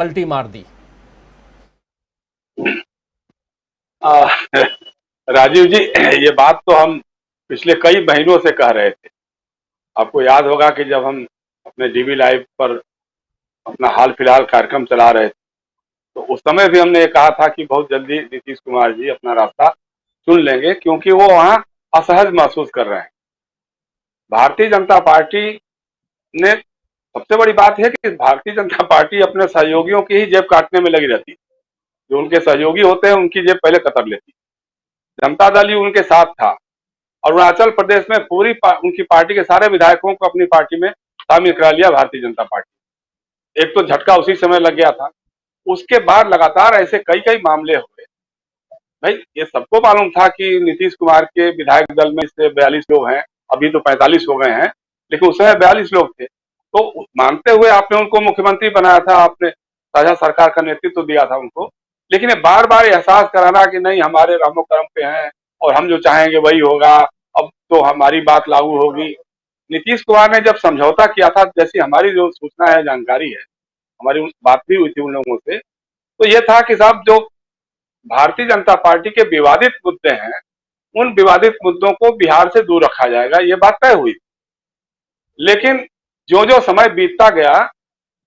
पलटी मार दी। आ, राजीव जी, ये बात तो हम पिछले कई महीनों से कह रहे थे। आपको याद होगा कि जब हम अपने डीवी लाइव पर अपना हाल फिलहाल कार्यक्रम चला रहे थे, तो उस समय भी हमने ये कहा था कि बहुत जल्दी नीतीश कुमार जी अपना रास्ता चुन लेंगे, क्योंकि वो वहां असहज महसूस कर रहे हैं। भारतीय जनता पार्टी ने, सबसे बड़ी बात है कि भारतीय जनता पार्टी अपने सहयोगियों की ही जेब काटने में लगी रहती है। जो उनके सहयोगी होते हैं उनकी जेब पहले कतर लेती है। जनता दल ही उनके साथ था। अरुणाचल प्रदेश में उनकी पार्टी के सारे विधायकों को अपनी पार्टी में शामिल करा लिया भारतीय जनता पार्टी। एक तो झटका उसी समय लग गया था। उसके बाद लगातार ऐसे कई कई मामले हुए। भाई, ये सबको मालूम था कि नीतीश कुमार के विधायक दल में से 42 लोग हैं। अभी तो 45 हो गए हैं, लेकिन उस समय 42 लोग थे। तो मानते हुए आपने उनको मुख्यमंत्री बनाया था, आपने साझा सरकार का नेतृत्व दिया था उनको। लेकिन ये बार बार एहसास कराना कि नहीं, हमारे रामो कर्म पे हैं और हम जो चाहेंगे वही होगा, अब तो हमारी बात लागू होगी। नीतीश कुमार ने जब समझौता किया था, जैसी हमारी जो सूचना है, जानकारी है, हमारी बात भी हुई थी उन लोगों से, तो ये था कि साहब, जो भारतीय जनता पार्टी के विवादित मुद्दे हैं, उन विवादित मुद्दों को बिहार से दूर रखा जाएगा, ये बात तय हुई। लेकिन जो जो समय बीतता गया,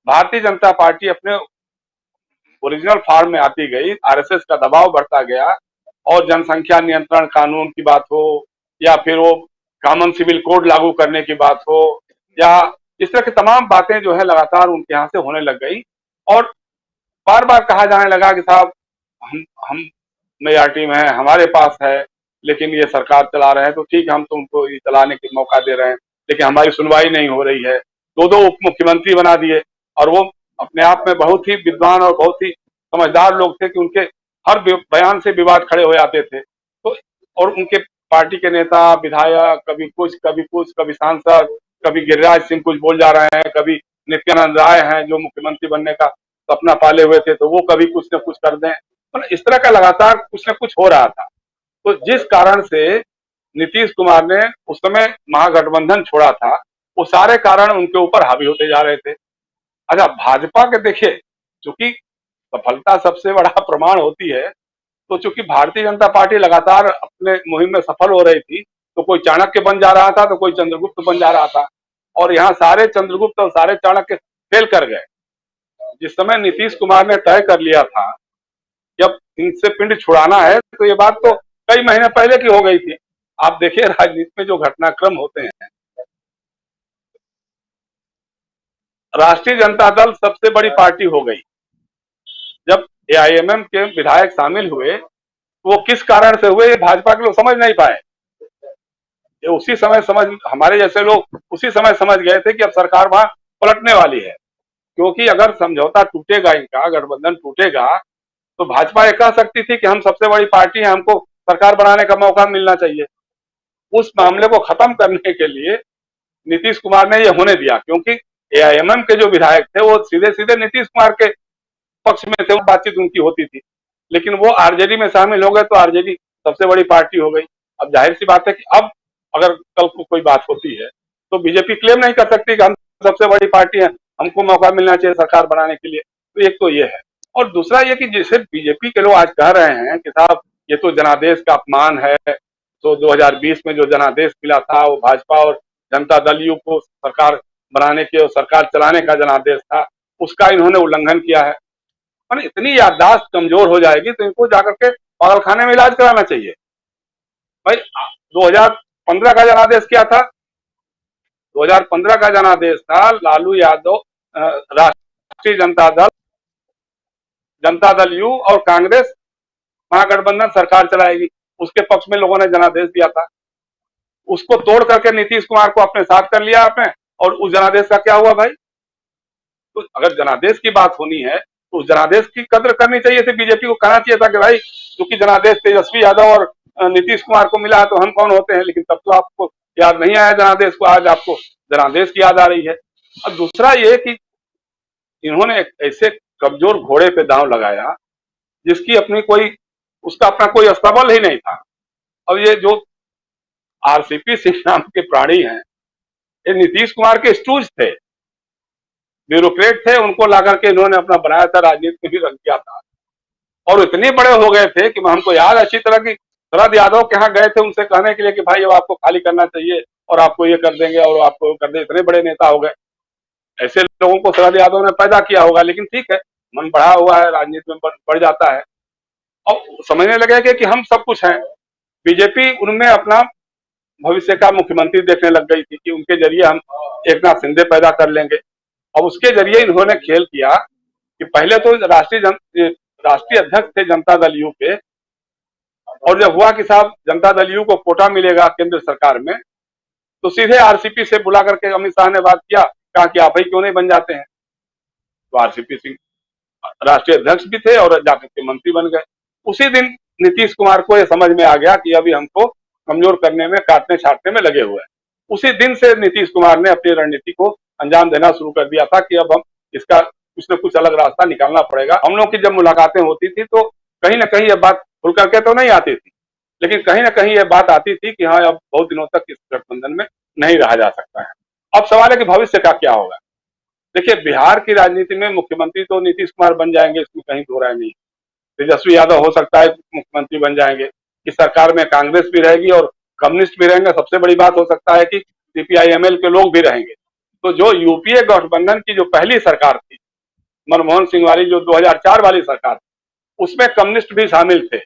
भारतीय जनता पार्टी अपने ओरिजिनल फॉर्म में आती गई, आरएसएस का दबाव बढ़ता गया, और जनसंख्या नियंत्रण कानून की बात हो, या फिर वो कॉमन सिविल कोड लागू करने की बात हो, या इस तरह की तमाम बातें जो है लगातार उनके यहाँ से होने लग गई। और बार बार कहा जाने लगा कि साहब, हम मेजॉरिटी में है, हमारे पास है, लेकिन ये सरकार चला रहे हैं, तो ठीक है, हम तो उनको ये चलाने के मौका दे रहे हैं, लेकिन हमारी सुनवाई नहीं हो रही है। दो दो उप मुख्यमंत्री बना दिए, और वो अपने आप में बहुत ही विद्वान और बहुत ही समझदार लोग थे कि उनके हर बयान से विवाद खड़े हो जाते थे। तो और उनके पार्टी के नेता विधायक कभी सांसद, कभी गिरिराज सिंह कुछ बोल जा रहे हैं, कभी नित्यानंद राय हैं जो मुख्यमंत्री बनने का सपना पाले हुए थे, तो वो कभी कुछ न कुछ कर दें। मतलब इस तरह का लगातार कुछ न कुछ हो रहा था। तो जिस कारण से नीतीश कुमार ने उस समय महागठबंधन छोड़ा था, वो सारे कारण उनके ऊपर हावी होते जा रहे थे। अच्छा, भाजपा के देखिए, चूंकि सफलता सबसे बड़ा प्रमाण होती है, तो चूंकि भारतीय जनता पार्टी लगातार अपने मुहिम में सफल हो रही थी, तो कोई चाणक्य बन जा रहा था, तो कोई चंद्रगुप्त बन जा रहा था, और यहाँ सारे चंद्रगुप्त और सारे चाणक्य फेल कर गए। जिस समय नीतीश कुमार ने तय कर लिया था जब इनसे पिंड छुड़ाना है, तो ये बात तो कई महीने पहले की हो गई थी। आप देखिए, राजनीति में जो घटनाक्रम होते हैं, राष्ट्रीय जनता दल सबसे बड़ी पार्टी हो गई। जब एआईएमएम के विधायक शामिल हुए, तो वो किस कारण से हुए, भाजपा के लोग समझ नहीं पाए। ये उसी समय समझ, हमारे जैसे लोग उसी समय समझ गए थे कि अब सरकार वहां पलटने वाली है। क्योंकि अगर समझौता टूटेगा, इनका गठबंधन टूटेगा, तो भाजपा ये कह सकती थी कि हम सबसे बड़ी पार्टी हैं, हमको सरकार बनाने का मौका मिलना चाहिए। उस मामले को खत्म करने के लिए नीतीश कुमार ने ये होने दिया, क्योंकि एआईएमएम के जो विधायक थे वो सीधे सीधे नीतीश कुमार के पक्ष में थे, बातचीत उनकी होती थी। लेकिन वो आरजेडी में शामिल हो गए, तो आरजेडी सबसे बड़ी पार्टी हो गई। अब जाहिर सी बात है कि अब अगर कल को कोई बात होती है, तो बीजेपी क्लेम नहीं कर सकती कि हम सबसे बड़ी पार्टी है, हमको मौका मिलना चाहिए सरकार बनाने के लिए। तो एक तो ये है, और दूसरा ये कि जैसे बीजेपी के लोग आज कह रहे हैं कि साहब, ये तो जनादेश का अपमान है। तो 2020 में जो जनादेश मिला था, वो भाजपा और जनता दल यू को सरकार बनाने के और सरकार चलाने का जनादेश था, उसका इन्होंने उल्लंघन किया है। मैंने इतनी याददाश्त कमजोर हो जाएगी तो इनको जाकर के पागलखाने में इलाज कराना चाहिए। भाई, 2015 का जनादेश क्या था? 2015 का जनादेश था लालू यादव, राष्ट्रीय जनता दल यू और कांग्रेस महागठबंधन सरकार चलाएगी, उसके पक्ष में लोगों ने जनादेश दिया था। उसको तोड़ करके नीतीश कुमार को अपने साथ कर लिया आपने, और उस जनादेश का क्या हुआ भाई? तो अगर जनादेश की बात होनी है, तो उस जनादेश की कद्र करनी चाहिए थी। बीजेपी को कहना चाहिए था कि भाई, क्योंकि जनादेश तेजस्वी यादव और नीतीश कुमार को मिला है, तो हम कौन होते हैं। लेकिन तब तो आपको याद नहीं आया जनादेश को, आज आपको जनादेश की याद आ रही है। और दूसरा ये कि इन्होंने एक ऐसे कमजोर घोड़े पे दांव लगाया जिसकी अपनी कोई, उसका अपना कोई अस्तबल ही नहीं था। अब ये जो आरसीपी सिंह नाम के प्राणी हैं, ये नीतीश कुमार के स्टूज थे। ब्यूरोक्रेट थे, उनको ला करके इन्होंने अपना बनाया था, राजनीति में भी रख दिया था। और इतने बड़े हो गए थे कि हमको याद अच्छी तरह की, शरद यादव के यहाँ गए थे उनसे कहने के लिए कि भाई अब आपको खाली करना चाहिए और आपको ये कर देंगे और आपको वो कर देंगे। इतने बड़े नेता हो गए। ऐसे लोगों को शरद यादव ने पैदा किया होगा, लेकिन ठीक है, मन बढ़ा हुआ है, राजनीति में बढ़ जाता है। और समझने लगे कि हम सब कुछ हैं। बीजेपी उनमें अपना भविष्य का मुख्यमंत्री देखने लग गई थी कि उनके जरिए हम एकनाथ शिंदे पैदा कर लेंगे। और उसके जरिए इन्होंने खेल किया कि पहले तो राष्ट्रीय अध्यक्ष थे जनता दल यू के, और जब हुआ कि साहब जनता दल यू को कोटा मिलेगा केंद्र सरकार में, तो सीधे आरसीपी से बुला करके अमित शाह ने बात किया, कहा कि आप ही क्यों नहीं बन जाते हैं। तो आरसीपी सिंह राष्ट्रीय अध्यक्ष भी थे और जाकर के मंत्री बन गए। उसी दिन नीतीश कुमार को यह समझ में आ गया कि अभी हमको कमजोर करने में, काटने छाटने में लगे हुए हैं। उसी दिन से नीतीश कुमार ने अपनी रणनीति को अंजाम देना शुरू कर दिया था कि अब हम इसका कुछ न कुछ अलग रास्ता निकालना पड़ेगा। हम लोग की जब मुलाकातें होती थी तो कहीं ना कहीं यह बात खुल करके तो नहीं आती थी, लेकिन कहीं ना कहीं यह बात आती थी कि हाँ, अब बहुत दिनों तक इस गठबंधन में नहीं रहा जा सकता है। अब सवाल है कि भविष्य का क्या होगा। देखिए, बिहार की राजनीति में मुख्यमंत्री तो नीतीश कुमार बन जाएंगे, इसमें कहीं दो राय नहीं। तेजस्वी यादव हो सकता है मुख्यमंत्री बन जाएंगे, कि सरकार में कांग्रेस भी रहेगी और कम्युनिस्ट भी रहेंगे। सबसे बड़ी बात हो सकता है कि सीपीआई-एमएल के लोग भी रहेंगे। तो जो यूपीए गठबंधन की जो पहली सरकार थी, मनमोहन सिंह वाली, जो 2004 वाली सरकार, उसमें कम्युनिस्ट भी शामिल थे।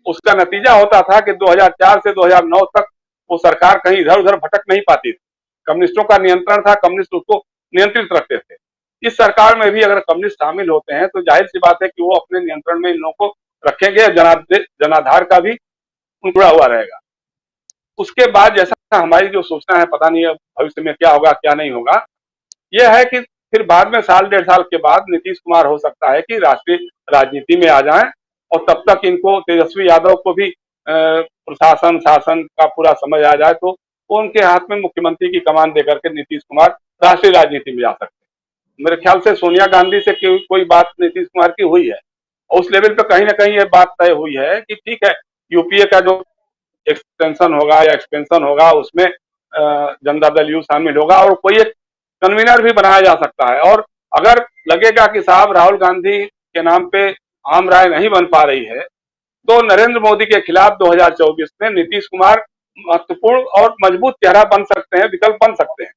उसका नतीजा होता था कि 2004 से 2009 तक वो सरकार कहीं इधर उधर भटक नहीं पाती थी। कम्युनिस्टों का नियंत्रण था, कम्युनिस्ट उसको नियंत्रित रखते थे। इस सरकार में भी अगर कम्युनिस्ट शामिल होते हैं तो जाहिर सी बात है कि वो अपने नियंत्रण में इन लोगों को रखेंगे, जनाधार का भी जुड़ा हुआ रहेगा। उसके बाद जैसा हमारी जो सूचना है, पता नहीं भविष्य में क्या होगा क्या नहीं होगा, यह है कि फिर बाद में साल डेढ़ साल के बाद नीतीश कुमार हो सकता है कि राष्ट्रीय राजनीति में आ जाएं, और तब तक इनको, तेजस्वी यादव को भी प्रशासन शासन का पूरा समझ आ जाए, तो उनके हाथ में मुख्यमंत्री की कमान देकर के नीतीश कुमार राष्ट्रीय राजनीति में जा सकते हैं। मेरे ख्याल से सोनिया गांधी से कोई बात नीतीश कुमार की हुई है, और उस लेवल पे कहीं ना कहीं ये बात तय हुई है कि ठीक है, यूपीए का जो एक्सटेंशन होगा या एक्सपेंशन होगा, उसमें जनता दल यू शामिल होगा और कोई एक कन्वीनर भी बनाया जा सकता है। और अगर लगेगा कि साहब राहुल गांधी के नाम पे आम राय नहीं बन पा रही है, तो नरेंद्र मोदी के खिलाफ 2024 में नीतीश कुमार महत्वपूर्ण और मजबूत चेहरा बन सकते हैं, विकल्प बन सकते हैं।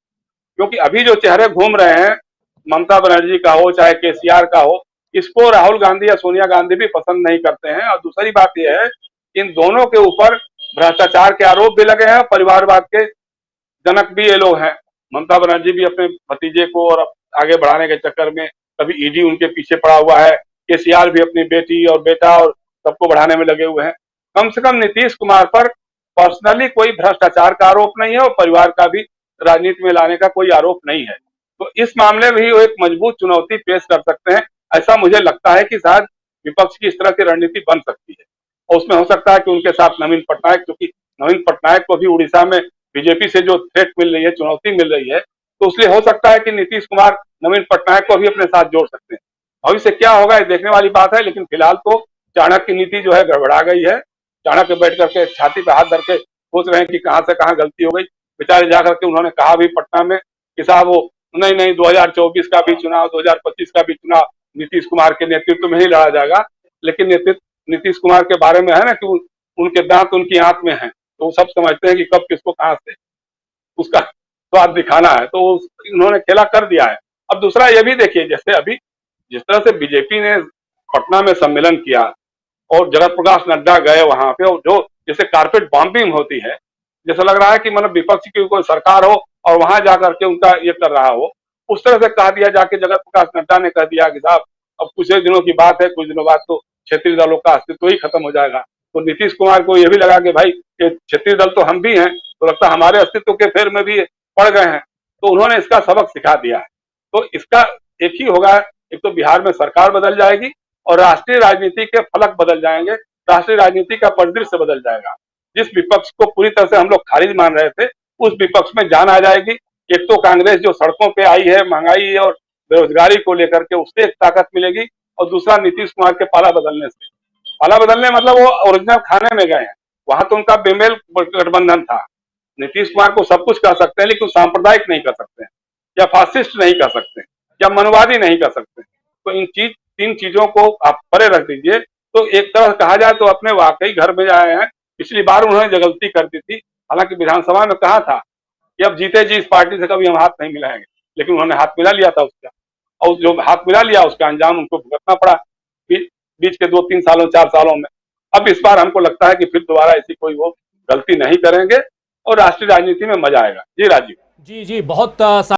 क्योंकि अभी जो चेहरे घूम रहे हैं, ममता बनर्जी का हो चाहे केसीआर का हो, इसको राहुल गांधी या सोनिया गांधी भी पसंद नहीं करते हैं। और दूसरी बात यह है, इन दोनों के ऊपर भ्रष्टाचार के आरोप भी लगे हैं, परिवारवाद के जनक भी ये लोग हैं। ममता बनर्जी भी अपने भतीजे को और आगे बढ़ाने के चक्कर में कभी ईडी उनके पीछे पड़ा हुआ है, केसीआर भी अपनी बेटी और बेटा और सबको बढ़ाने में लगे हुए हैं। कम से कम नीतीश कुमार पर पर्सनली कोई भ्रष्टाचार का आरोप नहीं है और परिवार का भी राजनीति में लाने का कोई आरोप नहीं है। तो इस मामले में भी वो एक मजबूत चुनौती पेश कर सकते हैं। ऐसा मुझे लगता है कि शायद विपक्ष की इस तरह की रणनीति बन सकती है, और उसमें हो सकता है कि उनके साथ नवीन पटनायक, क्योंकि नवीन पटनायक को भी उड़ीसा में बीजेपी से जो थ्रेट मिल रही है, चुनौती मिल रही है, तो इसलिए हो सकता है कि नीतीश कुमार नवीन पटनायक को भी अपने साथ जोड़ सकते हैं। भविष्य क्या होगा ये देखने वाली बात है, लेकिन फिलहाल तो चाणक्य की नीति जो है गड़बड़ा गई है। चाणक्य बैठ करके छाती पे हाथ धर के सोच रहे हैं कि कहां से कहां गलती हो गई। बेचारे जाकर के उन्होंने कहा भी पटना में कि साहब वो नहीं नहीं, 2024 का भी चुनाव, 2025 का भी चुनाव नीतीश कुमार के नेतृत्व में ही लड़ा जाएगा। लेकिन नीतीश कुमार के बारे में है ना कि उनके दांत उनकी आंख में है, तो वो सब समझते हैं कि कब किसको कहां से उसका स्वाद दिखाना है, तो उन्होंने खेला कर दिया है। अब दूसरा ये भी देखिए, जैसे अभी जिस तरह से बीजेपी ने पटना में सम्मेलन किया और जगत प्रकाश नड्डा गए वहां पे, और जो जैसे कारपेट बॉम्बिंग होती है, जैसा लग रहा है कि मतलब विपक्ष की कोई सरकार हो और वहां जाकर के उनका ये कर रहा हो, उस तरह से कह दिया जाके जगत प्रकाश नड्डा ने कह दिया कि साहब अब कुछ दिनों की बात है, कुछ दिनों बाद तो क्षेत्रीय दलों का अस्तित्व ही खत्म हो जाएगा। तो नीतीश कुमार को यह भी लगा कि भाई क्षेत्रीय दल तो हम भी हैं, तो लगता है हमारे अस्तित्व के फेर में भी पड़ गए हैं, तो उन्होंने इसका सबक सिखा दिया है। तो इसका एक ही होगा, एक तो बिहार में सरकार बदल जाएगी और राष्ट्रीय राजनीति के फलक बदल जाएंगे, राष्ट्रीय राजनीति का परिदृश्य बदल जाएगा। जिस विपक्ष को पूरी तरह से हम लोग खारिज मान रहे थे, उस विपक्ष में जान आ जाएगी। एक तो कांग्रेस जो सड़कों पे आई है महंगाई और बेरोजगारी को लेकर के, उससे एक ताकत मिलेगी, और दूसरा नीतीश कुमार के पाला बदलने से। पाला बदलने मतलब वो ओरिजिनल खाने में गए हैं, वहां तो उनका बेमेल गठबंधन था। नीतीश कुमार को सब कुछ कर सकते हैं, लेकिन सांप्रदायिक नहीं कर सकते हैं या फासिस्ट नहीं कर सकते, या मनवादी नहीं कर सकते। तो इन तीन चीजों को आप परे रख दीजिए। तो एक तरह कहा जाए तो अपने वाकई घर में आए हैं। पिछली बार उन्होंने जो गलती कर दी थी, हालांकि विधानसभा में कहा था कि अब जीते जी इस पार्टी से कभी हम हाथ नहीं मिलाएंगे, लेकिन उन्होंने हाथ मिला लिया था उसका, और जो हाथ मिला लिया उसका अंजाम उनको भुगतना पड़ा बीच के 2-3 सालों 4 सालों में। अब इस बार हमको लगता है कि फिर दोबारा ऐसी कोई वो गलती नहीं करेंगे और राष्ट्रीय राजनीति में मजा आएगा। जी राजीव। जी जी, बहुत